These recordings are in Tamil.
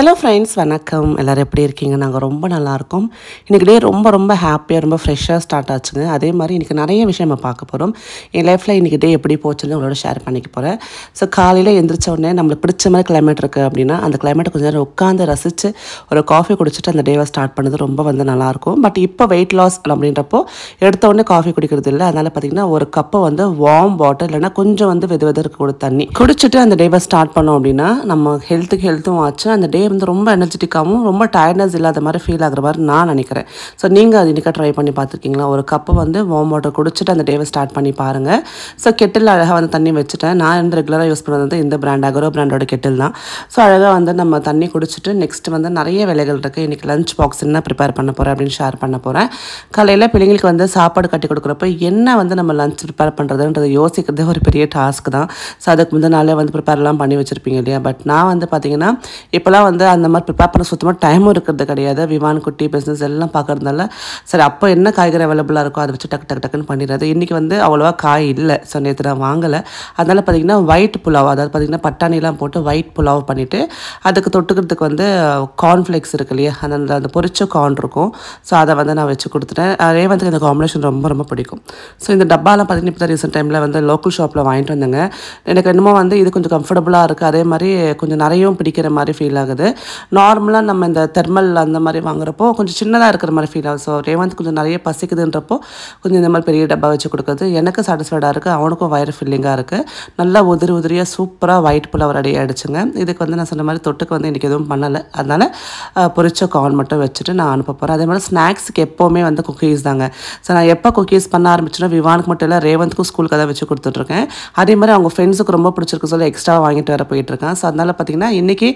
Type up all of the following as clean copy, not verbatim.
ஹலோ ஃப்ரெண்ட்ஸ், வணக்கம். எல்லோரும் எப்படி இருக்கீங்க? நாங்கள் ரொம்ப நல்லாயிருக்கோம். இன்றைக்கி டே ரொம்ப ஹாப்பியாக ரொம்ப ஃப்ரெஷ்ஷாக ஸ்டார்ட் ஆச்சுங்க. அதே மாதிரி இன்றைக்கி நிறைய விஷயம் நம்ம பார்க்க போகிறோம். என் லைஃப்பில் இன்றைக்கி டே எப்படி போச்சுன்னு உங்களோட ஷேர் பண்ணிக்க போகிறேன். ஸோ காலையில் எழுந்திரிச்ச உடனே நம்மளுக்கு பிடிச்ச மாதிரி கிளைமேட் இருக்குது அப்படின்னா அந்த கிளைமேட்டை கொஞ்சம் நேரம் உட்காந்து ரசித்து ஒரு காஃபி குடிச்சிட்டு அந்த டேவை ஸ்டார்ட் பண்ணது ரொம்ப நல்லாயிருக்கும். பட் இப்போ வெயிட் லாஸ் அப்படின்றப்போ எடுத்த உடனே காஃபி குடிக்கிறது இல்லை. அதனால் பார்த்திங்கன்னா ஒரு கப்பை வார்ம் வாட்டர் இல்லைன்னா கொஞ்சம் வெது இருக்கக்கூடிய தண்ணி குடிச்சிட்டு அந்த டேவை ஸ்டார்ட் பண்ணோம் அப்படின்னா நம்ம ஹெல்த்தும் ஆச்சு. அந்த டே ரொம்ப எனர்ஜெட்டிக்காகவும் ரொம்ப டயர்ட்னஸ் இல்லாத மாதிரி ஃபீல் ஆகிற மாதிரி நான் நினைக்கிறேன். ஸோ நீங்கள் அது இன்றைக்கி ட்ரை பண்ணி பார்த்துருக்கீங்களா? ஒரு கப்பை வார்ம் வாட்டர் குடிச்சிட்டு அந்த டேவை ஸ்டார்ட் பண்ணி பாருங்கள். ஸோ கெட்டில் அழகாக தண்ணி வச்சுட்டேன். நான் ரெகுலராக யூஸ் பண்ணுறது இந்த பிராண்ட் அகரோ பிராண்டோட கெட்டில் தான். ஸோ அழகாக நம்ம தண்ணி குடிச்சிட்டு நெக்ஸ்ட் நிறைய வேலைகள் இருக்குது. இன்றைக்கி லஞ்ச் பாக்ஸ் என்ன ப்ரிப்பேர் பண்ண போகிறேன் அப்படின்னு ஷேர் பண்ண போகிறேன். காலையில் பிள்ளைங்களுக்கு சாப்பாடு கட்டி கொடுக்குறப்ப என்ன நம்ம லஞ்ச் ப்ரிப்பேர் பண்ணுறதுன்றதை யோசிக்கிறதே ஒரு பெரிய டாஸ்க் தான். ஸோ அதுக்கு முந்தின நாளே ப்ரிப்பேர்லாம் பண்ணி வச்சுருப்பீங்க இல்லையா? பட் நான் பார்த்தீங்கன்னா இப்போலாம் அந்த மாதிரி ப்ரிப்பேர் பண்ண சுத்தமாக டைமும் இருக்கிறது கிடையாது. விவான் குட்டி பிஸ்னஸ் எல்லாம் பார்க்குறதுனால சரி அப்போ என்ன காய்கறி அவைலபிளாக இருக்கோ அதை வச்சு டக்குன்னு பண்ணிடுறது. இன்றைக்கி அவ்வளோவா காய் இல்லை. ஸோ நேற்று நான் வாங்கலை. அதனால் பார்த்திங்கன்னா ஒயிட் புலாவ், அதாவது பார்த்திங்கன்னா பட்டாணிலாம் போட்டு ஒயிட் புலாவ் பண்ணிவிட்டு அதுக்கு தொட்டுக்கிறதுக்கு கார்ன்ஃப்ளேக்ஸ் இருக்கு இல்லையா, அந்த பொரிச்ச கார்ன் இருக்கும். ஸோ அதை நான் வச்சு கொடுத்துட்டேன். ரேவந்துக்கு இந்த காம்பினேஷன் ரொம்ப பிடிக்கும். ஸோ இந்த டப்பாலாம் பார்த்திங்கன்னா இப்போ தான் ரீசெண்ட் டைமில் லோக்கல் ஷாப்பில் வாங்கிட்டு வந்தேங்க. எனக்கு என்னமோ இது கொஞ்சம் கம்ஃபர்டபுளாக இருக்குது. அதே மாதிரி கொஞ்சம் நிறையவும் பிடிக்கிற மாதிரி ஃபீல் ஆகுது. நார்மலாக நம்ம இந்த தெர்மல் அந்த மாதிரி வாங்குறப்போ கொஞ்சம் சின்னதாக இருக்கிற மாதிரி ஃபீல் ஆகுது. ஸோ ரேவந்த் கொஞ்சம் நிறைய பசிக்குதுன்றப்போ கொஞ்சம் இந்த மாதிரி பெரிய டப்பா வச்சு கொடுக்குறது எனக்கு சாட்டிஸ்ஃபைடாக இருக்குது. அவனுக்கும் வயிறு ஃபில்லிங்காக இருக்குது. நல்லா உதிரியாக சூப்பராக ஒயிட் புலாவ் ரெடி ஆகிடுச்சுங்க. இதுக்கு நான் சொன்ன மாதிரி தொட்டுக்கு இன்றைக்கி எதுவும் பண்ணலை. அதனால் பொரிச்ச கார்ன் மட்டும் வச்சுட்டு நான் அனுப்ப போகிறேன். அதே மாதிரி ஸ்நாக்ஸுக்கு எப்போவுமே குக்கீஸ் தாங்க. ஸோ நான் எப்போ குக்கீஸ் பண்ண ஆரம்பிச்சுன்னா விவானுக்கு மட்டும் இல்லை, ரேவந்துக்கும் ஸ்கூலுக்கு அதை வச்சு கொடுத்துட்ருக்கேன். அதே மாதிரி அவங்க ஃப்ரெண்ட்ஸுக்கு ரொம்ப பிடிச்சிருக்கு சொல்லி எக்ஸ்ட்ரா வாங்கிட்டு வர போயிட்டுருக்கேன். ஸோ அதனால் பார்த்திங்கன்னா இன்றைக்கி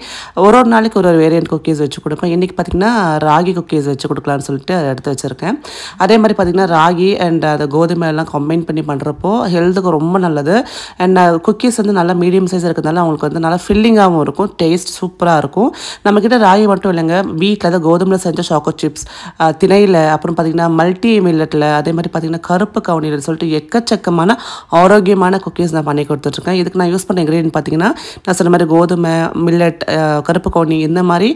ஒரு நாளைக்கு ஒரு வேரியன்ட் குக்கீஸ் வச்சு கொடுப்பேன். இன்றைக்கி பார்த்திங்கன்னா ராகி குக்கீஸ் வச்சு கொடுக்கலான்னு சொல்லிட்டு எடுத்து வச்சுருக்கேன். அதே மாதிரி பார்த்திங்கன்னா ராகி அண்ட் அந்த கோதுமை எல்லாம் கம்பைன் பண்ணி பண்ணுறப்போ ஹெல்த்துக்கு ரொம்ப நல்லது. அண்ட் குக்கீஸ் நல்லா மீடியம் சைஸ் இருக்கிறதுனால அவங்களுக்கு நல்லா ஃபில்லிங்காகவும் இருக்கும். டேஸ்ட் சூப்பராக இருக்கும். நம்மக்கிட்ட ராகி மட்டும் இல்லைங்க, வீட்டில் கோதுமையில் செஞ்ச சாக்கோ சிப்ஸ், திணையில், அப்புறம் பார்த்திங்கன்னா மல்டி மில்லட்டில், அதே மாதிரி பார்த்திங்கன்னா கருப்பு கவுனியில் சொல்லிட்டு எக்கச்சக்கமான ஆரோக்கியமான குக்கீஸ் நான் பண்ணி கொடுத்துட்ருக்கேன். இதுக்கு நான் யூஸ் பண்ண இன்க்ரீடியன்ட் பார்த்திங்கன்னா நான் சொன்ன மாதிரி கோதுமை, மில்லட், கருப்பு கவுனி, இந்த மாதிரி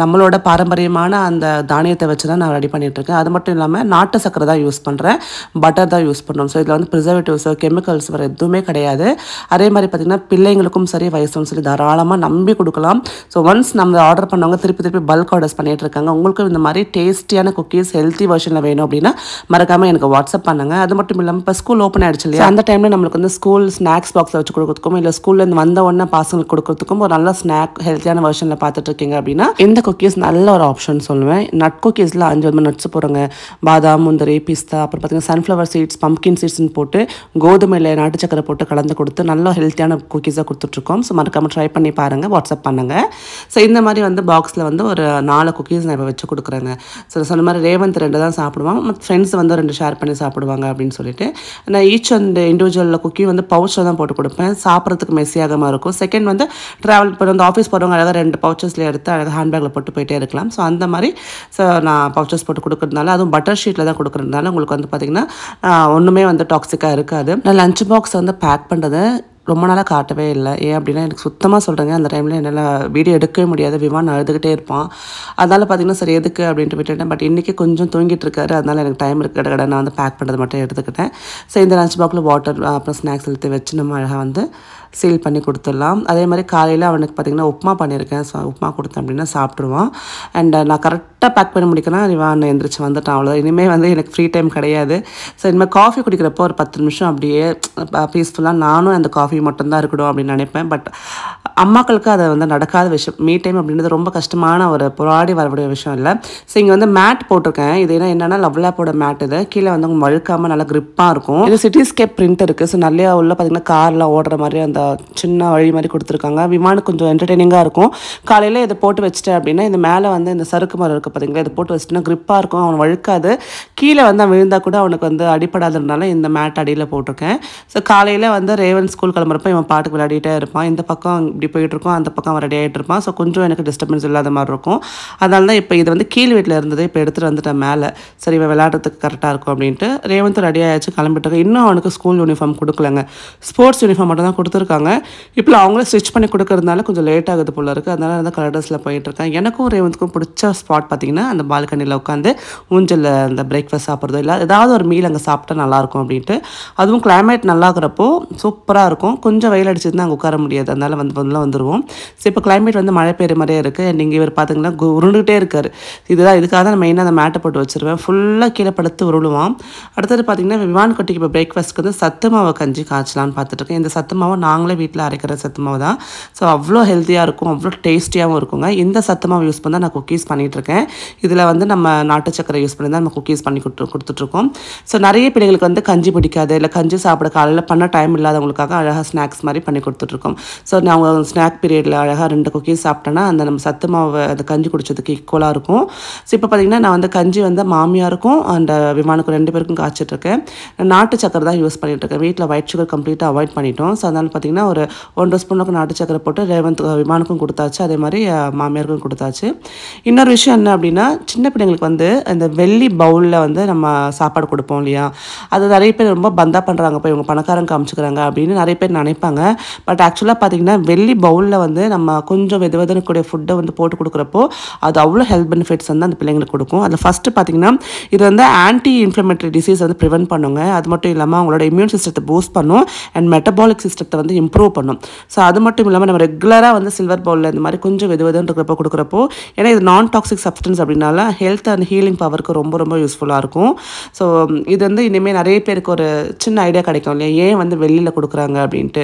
நம்மளோட பாரம்பரியமான அந்த தானியத்தை வச்சு தான் நான் ரெடி பண்ணிகிட்ருக்கேன். அது மட்டும் இல்லாமல் நாட்டு சக்கரை தான் யூஸ் பண்ணுறேன், பட்டர் தான் யூஸ் பண்ணுறோம். ஸோ இதில் ப்ரிசர்வேட்டிவ்ஸோ கெமிக்கல்ஸ் வேறு எதுவுமே கிடையாது. அதே மாதிரி பார்த்திங்கன்னா பிள்ளைங்களுக்கும் சரி வயசும் சரி தாராளமாக நம்பி கொடுக்கலாம். ஸோ ஒன்ஸ் நம்ம ஆர்டர் பண்ணவங்க திருப்பி பல்க் ஆர்டர்ஸ் பண்ணிகிட்டு இருக்காங்க. உங்களுக்கும் இந்த மாதிரி டேஸ்டியான குக்கீஸ் ஹெல்த்தி வெர்ஷனில் வேணும் அப்படின்னா மறக்காமல் எனக்கு வாட்ஸ்அப் பண்ணுங்கள். அது மட்டும் இல்லாமல் இப்போ ஸ்கூல் ஓப்பன் ஆகிடுச்சு இல்லையா, அந்த டைமில் நம்மளுக்கு ஸ்கூல் ஸ்நாக்ஸ் பாக்ஸில் வச்சு கொடுக்குறதுக்கும் இல்லை ஸ்கூல்லேருந்து வந்த உடனே பசங்களுக்கு கொடுக்குறதுக்கும் ஒரு நல்ல ஸ்நாக் ஹெல்த்தியான வெர்ஷனில் பார்த்துட்டு இருக்கீங்க அப்படின்னா இந்த குக்கீஸ் நல்ல ஒரு ஆப்ஷன் சொல்லுவேன். நட் குக்கீஸில் 5 விதமான நட்ஸ் போடுங்க. பாதாம், முந்திரி, பிஸ்தா, அப்புறம் பார்த்திங்கன்னா சன்ஃப்ளவர் சீட்ஸ், பம்ப்கின் சீட்ஸ்னு போட்டு கோதுமையில் நாட்டு சக்கரை போட்டு கலந்து கொடுத்து நல்ல ஹெல்த்தியான குக்கீஸாக கொடுத்துட்ருக்கோம். ஸோ மறக்காமல் ட்ரை பண்ணி பாருங்கள், வாட்ஸ்அப் பண்ணுங்கள். ஸோ இந்த மாதிரி பாக்ஸில் ஒரு 4 குக்கீஸ் நான் இப்போ வச்சு கொடுக்குறேங்க. ஸோ சொன்ன மாதிரி ரேவந்த் 2 தான் சாப்பிடுவான், மற்ற ஃப்ரெண்ட்ஸ் 2 ஷேர் பண்ணி சாப்பிடுவாங்க அப்படின்னு சொல்லிட்டு நான் ஈச் அண்ட் இண்டிவிஜுவல் குக்கி பவுச்சில் தான் போட்டு கொடுப்பேன். சாப்பிட்றதுக்கு மெஸ்ஸியாகமாக இருக்கும். செகண்ட் ட்ராவல் பண்ண ஆஃபீஸ் போகிறவங்க அழகாக 2 பவுச்சஸில் எடுத்து அழகாக ஹேண்ட்பேக்கில் போட்டு போயிட்டே இருக்கலாம். ஸோ அந்த மாதிரி நான் பவுச்சஸ் போட்டு கொடுக்குறதுனால, அதுவும் பட்டர் ஷீட்டில் தான் கொடுக்குறதுனால உங்களுக்கு பார்த்திங்கன்னா ஒன்றுமே டாக்ஸிக்காக இருக்காது. நான் லஞ்ச் பாக்ஸ் பேக் பண்ணுறது ரொம்ப நாளாக காட்டவே இல்லை. ஏன் அப்படின்னா எனக்கு சுத்தமாக சொல்கிறேங்க, அந்த டைமில் என்னால் வீடியோ எடுக்கவே முடியாது. விவான் அழுதுகிட்டே இருப்பான். அதனால் பார்த்திங்கன்னா சரி எதுக்கு அப்படின்ட்டு விட்டுட்டேன். பட் இன்றைக்கி கொஞ்சம் தூங்கிட்டு இருக்காரு. அதனால் எனக்கு டைம் இருக்க கடை நான் பேக் பண்ணுறது மட்டும் எடுத்துக்கிட்டேன். ஸோ இந்த லஞ்ச் பாக்ஸில் வாட்டர் அப்புறம் ஸ்நாக்ஸ் எடுத்து வச்சு நம்ம அழகாக சீல் பண்ணி கொடுத்துடலாம். அதே மாதிரி காலையில் அவனுக்கு பார்த்திங்கன்னா உப்புமா பண்ணியிருக்கேன். ஸோ உப்புமா கொடுத்தேன் அப்படின்னா சாப்பிட்ருவான். அண்ட் நான் கரெக்டாக பேக் பண்ணி முடிக்கணும், இவன் எந்திரிச்சு வந்துட்டான். அவ்வளோதான். இனிமேல் எனக்கு ஃப்ரீ டைம் கிடையாது. ஸோ இனிமேல் காஃபி குடிக்கிறப்போ ஒரு 10 நிமிஷம் அப்படியே பீஸ்ஃபுல்லாக நானும் அந்த காஃபி மட்டும்தான் இருக்கணும் அப்படின்னு நினைப்பேன். பட் அம்மாக்களுக்கு அதை நடக்காத விஷயம். மீ டைம் அப்படின்றது ரொம்ப கஷ்டமான ஒரு போராடி வரக்கூடிய விஷயம் இல்லை. ஸோ இங்கே மேட் போட்டிருக்கேன். இது என்னென்னா லவ்லாப்போட மேட். இது கீழே வழுக்காமல் நல்லா கிரிப்பாக இருக்கும். இது சிட்டிஸ்கேப் பிரிண்ட் இருக்குது. ஸோ நிறையா உள்ள பார்த்திங்கன்னா காரில் ஓடுற மாதிரி அந்த சின்ன வழி மாதிரி கொடுத்துருக்காங்க. விமானுக்கு கொஞ்சம் என்டர்டெய்னிங்காக இருக்கும். காலையில் இதை போட்டு வச்சுட்டேன் அப்படின்னா இந்த மேலே இந்த சறுக்கு மரம் இருக்குது பார்த்திங்களா, இதை போட்டு வச்சுட்டுனா கிரிப்பாக இருக்கும். அவன் வழுக்காது. கீழே விழுந்தால் கூட அவனுக்கு அடிப்படாததுனால இந்த மேட் அடியில் போட்டிருக்கேன். ஸோ காலையில் ரேவன் ஸ்கூல் கிளம்புறப்ப இவன் பாட்டுக்கு விளையாடிட்டே இருப்பான். இந்த பக்கம் இப்படி போயிட்டுருக்கோம், அந்த பக்கம் ரெடி ஆகிட்டு இருப்பான். ஸோ கொஞ்சம் எனக்கு டிஸ்டர்பன்ஸ் இல்லாத மாதிரி இருக்கும். அதனால தான் இப்போ இது கீழ் வீட்டில் இருந்தது இப்போ எடுத்துகிட்டு வந்துட்டேன் மேலே. சரி இவன் விளையாடுறதுக்கு கரெக்டாக இருக்கும் அப்படின்ட்டு ரேவந்த் ரெடி ஆகிடுச்சு, கிளம்பிட்டு. இன்னும் அவனுக்கு ஸ்கூல் யூனிஃபார்ம் கொடுக்கலங்க. ஸ்போர்ட்ஸ் யூனிஃபார்ம் மட்டும் தான் கொடுத்துருக்காங்க. இருக்காங்க. இப்போ அவங்களே ஸ்டிச் பண்ணி கொடுக்கறதுனால கொஞ்சம் லேட் ஆகுது போல இருக்குது. அதனால வந்து கலர் ட்ரெஸ்ஸில் போயிட்டுருக்கேன். எனக்கும் ரேவந்துக்கும் பிடிச்ச ஸ்பாட் பார்த்திங்கன்னா அந்த பால்கனியில் உட்காந்து ஊஞ்சலில் அந்த பிரேக்ஃபாஸ்ட் சாப்பிட்றதோ இல்லை ஏதாவது ஒரு மீல் அங்கே சாப்பிட்டா நல்லாயிருக்கும் அப்படின்ட்டு. அதுவும் கிளைமேட் நல்லா இருக்கிறப்போ சூப்பராக இருக்கும். கொஞ்சம் வெயில் அடிச்சதுன்னா அங்கே உட்கார முடியாது. அதனால் வந்து வந்துடுவோம். ஸோ இப்போ கிளைமேட் வந்து மழை பெய்யுற மாதிரியே இருக்குது. நீங்கள் இவர் பார்த்தீங்கன்னா உருண்டுகிட்டே இருக்கார். இதுக்காக தான் மெயினாக அந்த மேட்டை போட்டு வச்சுருவேன். ஃபுல்லாக கீழே படுத்து உருளுவான். அடுத்தது பார்த்திங்கன்னா விவான் குட்டிக்கு இப்போ பிரேக்ஃபாஸ்ட்க்கு வந்து சத்து மாவை கஞ்சி காய்ச்சலான்னு பார்த்துட்ருக்கேன். இந்த சத்து மாவை நாங்களே வீட்டில் அரைக்கிற சத்து மாவு தான். ஸோ அவ்வளோ ஹெல்த்தியாக இருக்கும், அவ்வளோ டேஸ்டியாகவும் இருக்குங்க. இந்த சத்து மாவு யூஸ் பண்ணி தான் நான் குக்கீஸ் பண்ணிகிட்ருக்கேன். இதில் வந்து நம்ம நாட்டு சக்கரை யூஸ் பண்ணி தான் நம்ம குக்கீஸ் பண்ணி கொடுத்துட்ருக்கோம். ஸோ நிறைய பிள்ளைங்களுக்கு வந்து கஞ்சி பிடிக்காது, இல்லை கஞ்சி சாப்பிட காலையில் பண்ண டைம் இல்லாதவங்களுக்காக அழகாக ஸ்நாக்ஸ் மாதிரி பண்ணி கொடுத்துட்ருக்கோம். ஸோ நாங்கள் ஸ்நாக் பீரியடில் அழகாக 2 குக்கீஸ் சாப்பிட்டேன்னா அந்த நம்ம சத்து மாவை அந்த கஞ்சி குடிச்சதுக்கு ஈக்குவலாக இருக்கும். ஸோ இப்போ பார்த்திங்கன்னா நான் வந்து கஞ்சி வந்து மாமியாருக்கும் அந்த விமானுக்கும் 2 பேருக்கும் காய்ச்சிட்ருக்கேன். நாட்டு சக்கரை தான் யூஸ் பண்ணிகிட்ருக்கேன். வீட்டில் ஒயிட் சுகர் கம்ப்ளீட்டாக அவாய்ட் பண்ணிட்டோம். ஸோ அதனால் பார்த்திங்கன்னா ஒரு 1 ஸ்பூனுக்கு நாட்டு சக்கரை போட்டு விமானுக்கும் கொடுத்தாச்சு, அதே மாதிரி மாமியாருக்கும் கொடுத்தாச்சு. இன்னொரு விஷயம் என்ன அப்படின்னா, சின்ன பிள்ளைங்களுக்கு வந்து இந்த வெள்ளி பவுலில் வந்து நம்ம சாப்பாடு கொடுப்போம் இல்லையா, அது நிறைய பேர் ரொம்ப பந்தா பண்ணுறாங்க, போய் இவங்க பணக்காரங்க காமிச்சுக்கிறாங்க அப்படின்னு நிறைய பேர் நினைப்பாங்க. பட் ஆக்சுவலாக பார்த்திங்கன்னா வெள்ளி பவுலில் வந்து நம்ம கொஞ்சம் வெதுவெதுனுக்கூடிய ஃபுட்டை வந்து போட்டு கொடுக்குறப்போ அது அவ்வளோ ஹெல்த் பெனிஃபிட்ஸ் வந்து அந்த பிள்ளைங்களுக்கு கொடுக்கும். அதில் ஃபஸ்ட்டு பார்த்திங்கன்னா இது வந்து ஆன்டி இன்ஃப்ளமேட்டரி டிசீஸ் வந்து ப்ரிவென்ட் பண்ணுங்க. அது மட்டும் இல்லாமல் அவங்களோட இம்யூன் சிஸ்டத்தை பூஸ்ட் பண்ணும் அண்ட் மெட்டபாலிக் சிஸ்டத்தை வந்து இம்ப்ரூவ் பண்ணும். ஸோ அது மட்டும் இல்லாமல் நம்ம ரெகுலராக வந்து சில்வர் பவுலில் இந்த மாதிரி கொஞ்சம் வெதுவெதுன்னு இருக்கிறப்போ கொடுக்குறப்போ, ஏன்னா இது நான் டாக்ஸிக் சப்ஸ்டன்ஸ் அப்படின்னால ஹெல்த் அண்ட் ஹீலிங் பவருக்கு ரொம்ப ரொம்ப யூஸ்ஃபுல்லாக இருக்கும். ஸோ இது வந்து இனிமேல் நிறைய பேருக்கு ஒரு சின்ன ஐடியா கிடைக்கும் இல்லையா, ஏன் வந்து வெள்ளியில் கொடுக்குறாங்க அப்படின்ட்டு.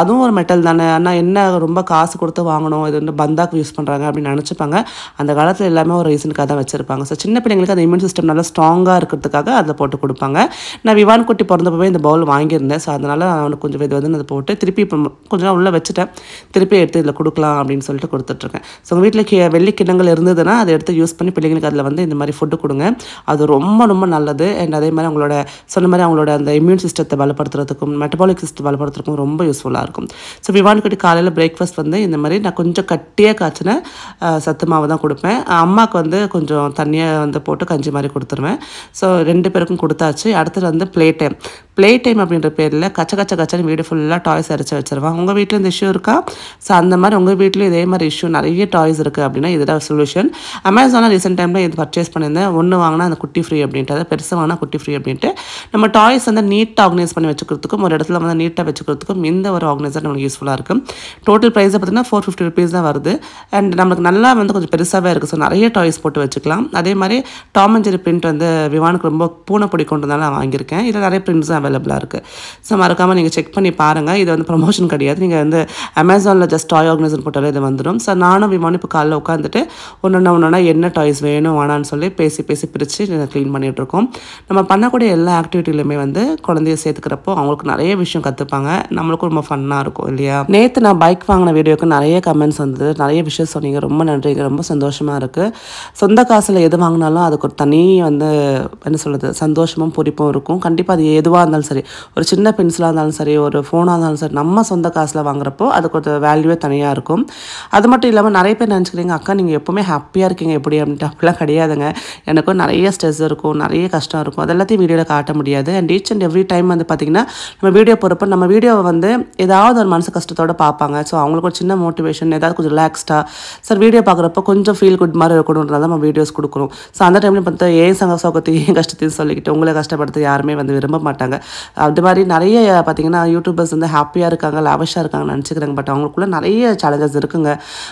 அதுவும் ஒரு மெட்டல் தானே, ஆனால் என்ன ரொம்ப காசு கொடுத்து வாங்கணும், இது வந்து பந்தாக்கு யூஸ் பண்ணுறாங்க அப்படின்னு நினச்சிப்பாங்க. அந்த காலத்தில் எல்லாமே ஒரு ரீசனுக்காக தான் வச்சுருப்பாங்க. ஸோ சின்ன பிள்ளைங்களுக்கு அந்த இம்யூன் சிஸ்டம் நல்லா ஸ்ட்ராங்காக இருக்கிறதுக்காக அதை போட்டு கொடுப்பாங்க. நான் விவான் குட்டி பிறந்தப்பவே இந்த பவுல் வாங்கியிருந்தேன். ஸோ அதனால் அவனுக்கு கொஞ்சம் வெதுவெதுன்னு அதை போட்டு திருப்பி இப்போ கொஞ்சம் நாள் உள்ளே வச்சுட்டேன். திருப்பி எடுத்து இதில் கொடுக்கலாம் அப்படின்னு சொல்லிட்டு கொடுத்துட்ருக்கேன். ஸோ உங்கள் வீட்டில் வெள்ளி கிண்ணங்கள் இருந்ததுன்னா அதை எடுத்து யூஸ் பண்ணி பிள்ளைங்களுக்கு அதில் வந்து இந்த மாதிரி ஃபுட்டு கொடுங்க. அது ரொம்ப ரொம்ப நல்லது. அண்ட் அதே மாதிரி அவங்களோட சொன்ன மாதிரி அவங்களோட அந்த இம்யூன் சிஸ்டத்தை பலப்படுத்துறதுக்கும் மெட்டபாலிக் சிஸ்டத்தை பலப்படுத்துறதுக்கும் ரொம்ப யூஸ்ஃபுல்லாக இருக்கும். ஸோ விவான் குட்டி காலையில் பிரேக்ஃபாஸ்ட் வந்து இந்த மாதிரி நான் கொஞ்சம் கட்டியாக காய்ச்சின சத்து மாவு தான் கொடுப்பேன். அம்மாவுக்கு வந்து கொஞ்சம் தண்ணியாக வந்து போட்டு கஞ்சி மாதிரி கொடுத்துருவேன். ஸோ 2 பேருக்கும் கொடுத்தாச்சு. அடுத்தது வந்து ப்ளே டைம் அப்படின்ற பேரில் கச்சன்னு வீடு ஃபுல்லாக டாய்ஸ் அரைச்சி வச்சுருவான். உங்கள் வீட்டில் இந்த இஷ்யூ இருக்கா? ஸோ அந்த மாதிரி உங்கள் வீட்லேயும் இதே மாதிரி இஷ்யூ நிறைய டாய்ஸ் இருக்குது அப்படின்னா இதுதான் சொல்யூஷன். அமேசானில் ரீசெண்ட் டைமில் இது பர்ச்சேஸ் பண்ணியிருந்தேன். ஒன்று வாங்கினா அந்த குட்டி ஃப்ரீ அப்படின்ட்டு, அதை பெருசாக வாங்கினா குட்டி ஃப்ரீ அப்படின்ட்டு. நம்ம டாய்ஸ் வந்து நீட்டாக ஆர்கனைஸ் பண்ணி வச்சுக்கிறதுக்கும் ஒரு இடத்துல வந்து நீட்டாக வச்சுக்கிறதுக்கும் இந்த ஒரு ஆர்கனைசர் நம்மளுக்கு யூஸ்ஃபுல்லாக இருக்கும். டோட்டல் ப்ரைஸை பார்த்தீங்கன்னா 450 ருபீஸ் தான் வருது. அண்ட் நம்மளுக்கு நல்லா வந்து கொஞ்சம் பெருசாகவே இருக்குது. ஸோ நிறைய டாய்ஸ் போட்டு வச்சுக்கலாம். அதே மாதிரி டாம் அண்ட் ஜெரி பிரிண்ட் வந்து விவானுக்கு ரொம்ப பூனை பிடிக்குன்றதுனால நான் வாங்கியிருக்கேன். இதில் நிறைய பிரிண்ட்ஸும் அவைலபிளாக இருக்குது. ஸோ மறக்காமல் நீங்கள் செக் பண்ணி பாருங்கள். இது வந்து ப்ரமோஷன் கிடையாது. நீங்கள் வந்து அமேசானில் ஜஸ்ட் டாய் ஆர்கனைசர் போட்டாலே இது வந்துடும். ஸோ நானும் விமானும் இப்போ காலையில் உட்காந்துட்டு ஒன்றா என்ன டாய்ஸ் வேணும் வேணான்னு சொல்லி பேசி பிரித்து க்ளீன் பண்ணிகிட்ருக்கோம். நம்ம பண்ணக்கூடிய எல்லா ஆக்டிவிட்டிலையுமே வந்து குழந்தைய சேர்த்துக்கிறப்போ அவங்களுக்கு நிறைய விஷயம் கற்றுப்பாங்க. நம்மளுக்கும் ரொம்ப ஃபன்னாக இருக்கும் இல்லையா. நேற்று நான் பைக் வாங்கின வீடியோக்கு நிறைய கமெண்ட்ஸ் வந்தது, நிறைய விஷயம் சொன்னீங்க. ரொம்ப நன்றிங்க, ரொம்ப சந்தோஷமாக இருக்குது. சொந்த காசில் எது வாங்கினாலும் அதுக்கு ஒரு தனி வந்து என்ன சொல்கிறது சந்தோஷமும் பூரிப்பும் இருக்கும். கண்டிப்பாக அது எதுவாக இருந்தாலும் சரி, ஒரு சின்ன பென்சிலாக இருந்தாலும் சரி, ஒரு ஃபோனாக இருந்தாலும் சரி, நம்ம சொந்த காசில் வாங்குறப்போ அதுக்கு ஒரு வேல்யூவே தனியாக இருக்கும். அது மட்டும் இல்லாமல் நிறைய பேர் நினச்சிக்கிறீங்க, அக்கா நீங்கள் எப்போவுமே ஹாப்பியாக இருக்கீங்க எப்படி அப்படின்ட்டு. அப்படிலாம் கிடையாதுங்க. எனக்கும் நிறைய ஸ்ட்ரெஸ் இருக்கும், நிறைய கஷ்டம் இருக்கும். அது எல்லாத்தையும் வீடியோவில் காட்ட முடியாது. And each and every time வந்து பார்த்திங்கன்னா நம்ம வீடியோ போகிறப்போ நம்ம வீடியோவை வந்து ஏதாவது ஒரு மனசு கஷ்டத்தோடு பார்ப்பாங்க. ஸோ அவங்களுக்கு ஒரு சின்ன மோட்டிவேஷன், ஏதாவது கொஞ்சம் ரிலாக்ஸ்டாக சார் வீடியோ பார்க்குறப்போ கொஞ்சம் ஃபீல் குட் மாதிரி இருக்கணுன்றதை நம்ம வீடியோஸ் கொடுக்குறோம். ஸோ அந்த டைமில் பார்த்தா ஏன் சோகத்தையும் ஏன் கஷ்டத்தையும் சொல்லிக்கிட்டு உங்களை கஷ்டப்படுத்த யாருமே வந்து விரும்ப மாட்டாங்க. அது மாதிரி நிறைய பார்த்திங்கன்னா யூடியூபர்ஸ் வந்து ஹாப்பியாக இருக்காங்க, லாவிஷாக இருக்காங்கன்னு நினச்சிக்கிறாங்க. பட் அவங்களுக்குள்ள நிறைய சேலஞ்சஸ் இருக்குங்க.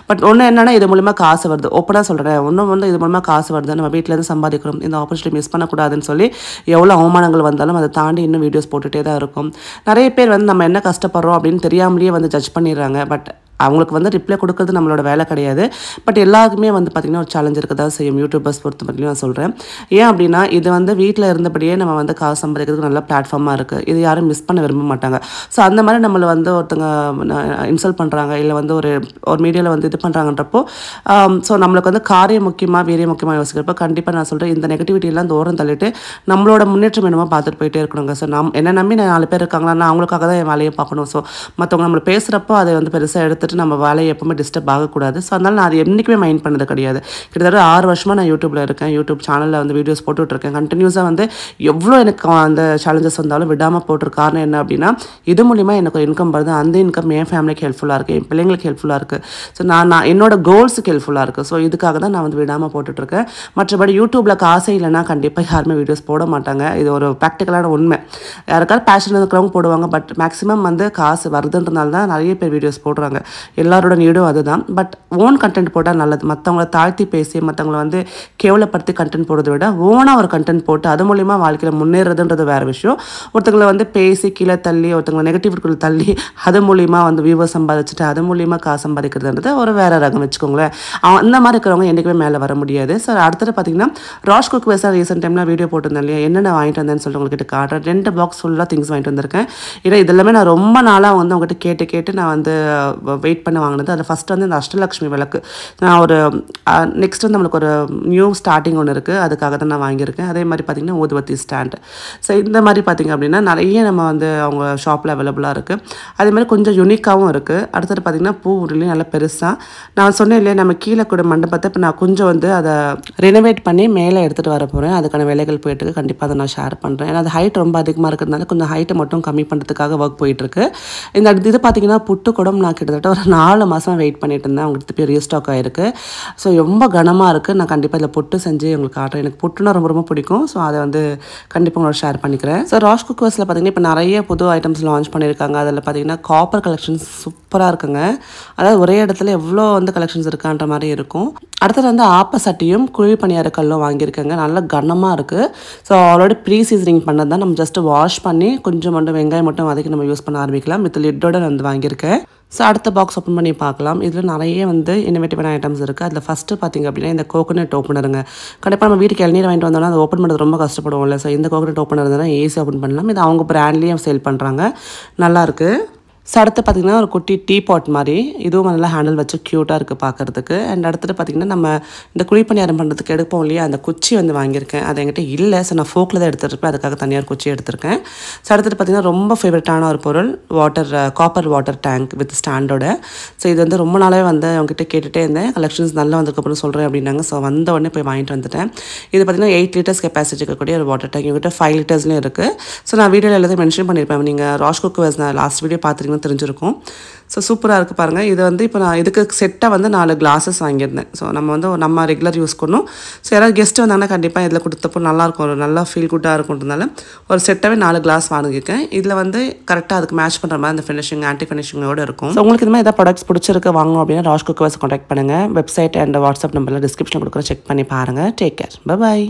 பட் ஒன்று என்னென்னா இது மூலிமா காசு வருது, ஓப்பனாக சொல்கிறேன். ஒன்றும் வந்து இது மூலமாக காசு வருது, நம்ம வீட்டிலேருந்து சம்பாதிக்கிறோம், இந்த ஆப்பர்ச்சுனிட்டி மிஸ் பண்ணக்கூடாதுன்னு சொல்லி எவ்வளோ அவமானங்கள் வந்தாலும் அதை தாண்டி இன்னும் வீடியோஸ் போட்டுகிட்டே தான் இருக்கும். நிறைய பேர் வந்து நம்ம என்ன கஷ்டப்படுறோம் அப்படின்னு தெரியாமலேயே வந்து ஜட்ஜ் பண்ணிடுறாங்க. பட் அவங்களுக்கு வந்து ரிப்ளை கொடுக்குறது நம்மளோட வேலை கிடையாது. பட் எல்லாருக்குமே வந்து பார்த்திங்கன்னா ஒரு சேலஞ்ச் இருக்க தான் செய்யும். யூடியூபர்ஸ் பொறுத்த மட்டும் நான் சொல்கிறேன். ஏன் அப்படின்னா இது வந்து வீட்டில் இருந்தபடியே நம்ம வந்து காசு சம்பாதிக்கிறதுக்கு நல்ல பிளாட்ஃபார்மாக இருக்குது. இது யாரும் மிஸ் பண்ண விரும்ப மாட்டாங்க. ஸோ அந்த மாதிரி நம்மளை வந்து ஒருத்தங்க இன்சல்ட் பண்ணுறாங்க, இல்லை வந்து ஒரு மீடியாவில் வந்து இது பண்ணுறாங்கன்றப்போ ஸோ நம்மளுக்கு வந்து காரியம் முக்கியமாக வீரியம் முக்கியமாக யோசிக்கிறப்போ கண்டிப்பாக நான் சொல்கிறேன், இந்த நெகட்டிவிட்டியெல்லாம் தூரம் தள்ளிட்டு நம்மளோட முன்னேற்றம் என்னமோ பார்த்துட்டு போயிட்டே இருக்கணுங்க. ஸோ என்னை நம்பி 4 பேர் இருக்காங்களா, நான் அவங்களுக்காக தான் என் வேலையை பார்க்கணும். ஸோ மற்றவங்க நம்மளை பேசுகிறப்போ அதை வந்து பெருசாக எடுத்துட்டு வந்துட்டு நம்ம வேலையை எப்பவுமே டிஸ்டர்ப் ஆகக்கூடாது. ஸோ அதனால நான் அது என்றைக்குமே மைண்ட் பண்ணது கிடையாது. கிட்டத்தட்ட 6 வருஷமாக நான் யூடியூப்பில் இருக்கேன். யூடியூப் சேனலில் வந்து வீடியோஸ் போட்டுட்ருக்கேன். கண்டினியூஸாக வந்து எவ்வளோ எனக்கு அந்த சேலஞ்சஸ் வந்தாலும் விடாமல் போட்டிருக்க காரணம் என்ன அப்படின்னா, இது மூலிமா எனக்கு ஒரு இன்கம் வருது. அந்த இன்கம் என் ஃபேமிலிக்கு ஹெல்ப்ஃபுல்லாக இருக்குது, என் பிள்ளைங்களுக்கு ஹெல்ப்ஃபுல்லாக இருக்குது. ஸோ நான் என்னோட கோல்ஸுக்கு ஹெல்ப்ஃபுல்லாக இருக்குது. ஸோ இதுக்காக தான் நான் வந்து விடாமல் போட்டுட்ருக்கேன். மற்றபடி யூடியூப்பில் காசே இல்லைன்னா கண்டிப்பாக யாருமே வீடியோஸ் போட மாட்டாங்க. இது ஒரு ப்ராக்டிக்கலான உண்மை. யாருக்காவது பேஷன் இருக்கிறவங்க போடுவாங்க. பட் மேக்ஸிமம் வந்து காசு வருதுன்றதுனால தான் நிறைய பேர் வீடியோஸ் போடுறாங்க. எல்லாரோட நீடும் அதுதான். பட் ஓன் கண்டென்ட் போட்டால் நல்லது. மற்றவங்கள தாழ்த்தி பேசி மற்றவங்கள வந்து கேவலப்படுத்தி கண்டென்ட் போடுறதை விட ஓனாக ஒரு கண்டென்ட் போட்டு அது மூலிமா வாழ்க்கையில் முன்னேறதுன்றது வேறு விஷயம். ஒருத்தங்களை வந்து பேசி கீழே தள்ளி ஒருத்தங்களை நெகட்டிவ்க்குள்ள தள்ளி அது மூலிமா வந்து வியூவர்ஸ் சம்பாதிச்சுட்டு அது மூலிமா காசு சம்பாதிக்கிறதுன்றது ஒரு வேறு ரகம் வச்சுக்கோங்களேன். அந்த மாதிரி இருக்கிறவங்க என்றைக்குமே மேலே வர முடியாது. ஸோ அடுத்தது பார்த்தீங்கன்னா ராஷ் குக் வேஸாக ரீசெண்ட் டைம்லாம் வீடியோ போட்டிருந்தேன் இல்லையா, என்னென்ன வாங்கிட்டு வந்தேன்னு சொல்லிட்டு உங்கள்கிட்ட காட்டுறேன். 2 பாக்ஸ் ஃபுல்லாக திங்ஸ் வாங்கிட்டு வந்திருக்கேன். ஏன்னா இதெல்லாமே நான் ரொம்ப நாளாக வந்து உங்கள்கிட்ட கேட்டு நான் வந்து வெயிட் பண்ண வாங்கினது. அதில் ஃபஸ்ட்டு வந்து இந்த அஷ்டலக்ஷ்மி விளக்கு நான் ஒரு நெக்ஸ்ட் வந்து நம்மளுக்கு ஒரு நியூ ஸ்டார்டிங் ஒன்று இருக்குது, அதுக்காக தான் நான் வாங்கியிருக்கேன். அதே மாதிரி பார்த்திங்கன்னா ஊதுபத்தி ஸ்டாண்டு. ஸோ இந்த மாதிரி பார்த்திங்க அப்படின்னா நிறைய நம்ம வந்து அவங்க ஷாப்பில் அவைலபிளாக இருக்குது. அதே மாதிரி கொஞ்சம் யூனிக்காகவும் இருக்குது. அடுத்தது பார்த்திங்கன்னா பூ உருளையும் நல்லா பெருசாக நான் சொன்னேன் இல்லையா, நம்ம கீழே கூட மண்டபத்தை இப்போ நான் கொஞ்சம் வந்து அதை ரெனோவேட் பண்ணி மேலே எடுத்துகிட்டு வர போகிறேன். அதுக்கான வேலைகள் போயிட்டுருக்கு. கண்டிப்பாக அதை நான் ஷேர் பண்ணுறேன். ஏன்னா அது ஹைட் ரொம்ப அதிகமாக இருக்கிறதுனால கொஞ்சம் ஹைட்டை மட்டும் கம்மி பண்ணுறதுக்காக ஒர்க் போயிட்டுருக்கு. இந்த இது பார்த்திங்கன்னா புட்டு குடம் நான் கிட்டத்தட்ட ஒரு 4 மாதம் வெயிட் பண்ணிட்டு இருந்தேன். அவங்களுக்கு திருப்பி ரீஸ்டாக் ஆகிருக்கு. ஸோ ரொம்ப கனமாக இருக்குது. நான் கண்டிப்பாக இதில் புட்டு செஞ்சு உங்களுக்கு காட்டுறேன். எனக்கு புட்டுனா ரொம்ப ரொம்ப பிடிக்கும். ஸோ அதை வந்து கண்டிப்பாக உங்களோட ஷேர் பண்ணிக்கிறேன். ஸோ ராஷ் குக்கர்ஸில் பார்த்திங்கன்னா இப்போ நிறைய புது ஐட்டம்ஸ் லான்ச் பண்ணியிருக்காங்க. அதில் பார்த்திங்கன்னா காப்பர் கலெக்ஷன்ஸ் சூப்பராக இருக்குங்க. அதாவது ஒரே இடத்துல எவ்வளோ வந்து கலெக்ஷன்ஸ் இருக்கான்ற மாதிரி இருக்கும். அடுத்தது வந்து ஆப்ப சட்டியும் குழி பணியார கல்லும் வாங்கியிருக்கேங்க. நல்லா கனமாக இருக்குது. ஸோ ஆல்ரெடி ப்ரீ சீசனிங் பண்ணது தான். நம்ம ஜஸ்ட்டு வாஷ் பண்ணி கொஞ்சம் மட்டும் வெங்காயம் மட்டும் வதக்கி நம்ம யூஸ் பண்ண ஆரம்பிக்கலாம். வித் லிட்டோட வந்து வாங்கியிருக்கேன். ஸோ அடுத்த பாக்ஸ் ஓப்பன் பண்ணி பார்க்கலாம். இதில் நிறைய வந்து இன்னோவேட்டிவான ஐட்டம்ஸ் இருக்குது. அதில் ஃபஸ்ட்டு பார்த்திங்க அப்படின்னா இந்த கோகோனட் ஓப்பனருங்க. கண்டிப்பாக நம்ம வீட்டுக்கு இளநீர் வாங்கிட்டு வந்தோம்னா அதை ஓப்பன் பண்ணுறது ரொம்ப கஷ்டப்படுவோம்ல. ஸோ இந்த கோகோனட் ஓப்பனர் இருந்தால் ஈஸியாக ஓப்பன் பண்ணலாம். இது அவங்க பிராண்ட்லேயும் சேல் பண்ணுறாங்க. நல்லாயிருக்கு. ஸோ அடுத்து பார்த்திங்கன்னா ஒரு குட்டி டீ பாட் மாதிரி, இதுவும் நல்லா ஹேண்டில் வச்சு க்யூட்டாக இருக்குது பார்க்குறதுக்கு. அண்ட் அடுத்தது பார்த்திங்கன்னா நம்ம இந்த குழிப்பணியாரம் பண்ணுறதுக்கு எடுப்போம் இல்லையா, அந்த குச்சி வந்து வாங்கியிருக்கேன். அது என்கிட்ட இல்லை. ஸோ நான் ஃபோக்கில் தான் எடுத்துருப்பேன். அதுக்காக தனியார் குச்சி எடுத்திருக்கேன். ஸோ அடுத்தது பார்த்திங்கன்னா ரொம்ப ஃபேவரட்டான ஒரு பொருள் காப்பர் வாட்டர் டேங்க் வித் ஸ்டாண்டோட. ஸோ இது வந்து ரொம்ப நாளாகவே வந்து அவங்ககிட்ட கேட்டுகிட்டே இருந்தேன். கலெக்ஷன்ஸ் நல்லா வந்ததுக்கப்புறம் சொல்கிறேன் அப்படின்னாங்க. ஸோ வந்த உடனே போய் வாங்கிட்டு வந்துட்டேன். இது பார்த்திங்கன்னா 8 லிட்டர்ஸ் கெப்பாசிட்டி இருக்கக்கூடிய ஒரு வாட்டர் டேங்க். இவங்ககிட்ட 5 லிட்டர்ஸ்லேயும் இருக்குது. ஸோ நான் வீடியோவில் எல்லாத்தையும் மென்ஷன் பண்ணியிருப்பேன். நீங்கள் ராஷ் குக் வேஸ் நான் லாஸ்ட் வீடியோ பார்த்துருக்கீங்கன்னா தெரிஞ்சிருக்கும். ஸோ சூப்பராக இருக்குது பாருங்கள். இது வந்து இப்போ நான் இதுக்கு செட்டாக வந்து 4 கிளாஸஸ் வாங்கியிருந்தேன். ஸோ நம்ம ரெகுலர் யூஸ் பண்ணணும். ஸோ யாராவது கெஸ்ட்டு வந்தாங்கன்னா கண்டிப்பாக இதில் கொடுத்தப்போ நல்லாயிருக்கும், ஒரு நல்லா ஃபீல் குட்டாக இருக்கும்ன்றதுனால ஒரு செட்டாகவே 4 கிளாஸ் வாங்கியிருக்கேன். இதில் வந்து கரெக்டாக அதுக்கு மேட்ச் பண்ணுற மாதிரி அந்த ஃபினிஷிங் ஆன்டி ஃபினிஷிங்கோடு இருக்கும். ஸோ உங்களுக்கு இது மாதிரி எதாவது ப்ராடக்ட்ஸ் பிடிச்சிருக்கு வாங்கணும் அப்படின்னா ராஷ் குக் வேஸ் கான்டாக்ட் பண்ணுங்கள். வெப்சைட் அண்ட் வாட்ஸ்அப் நம்பரில் டிஸ்கிரிப்ஷன் கொடுக்குறேன், செக் பண்ணி பாருங்கள். Take care, by.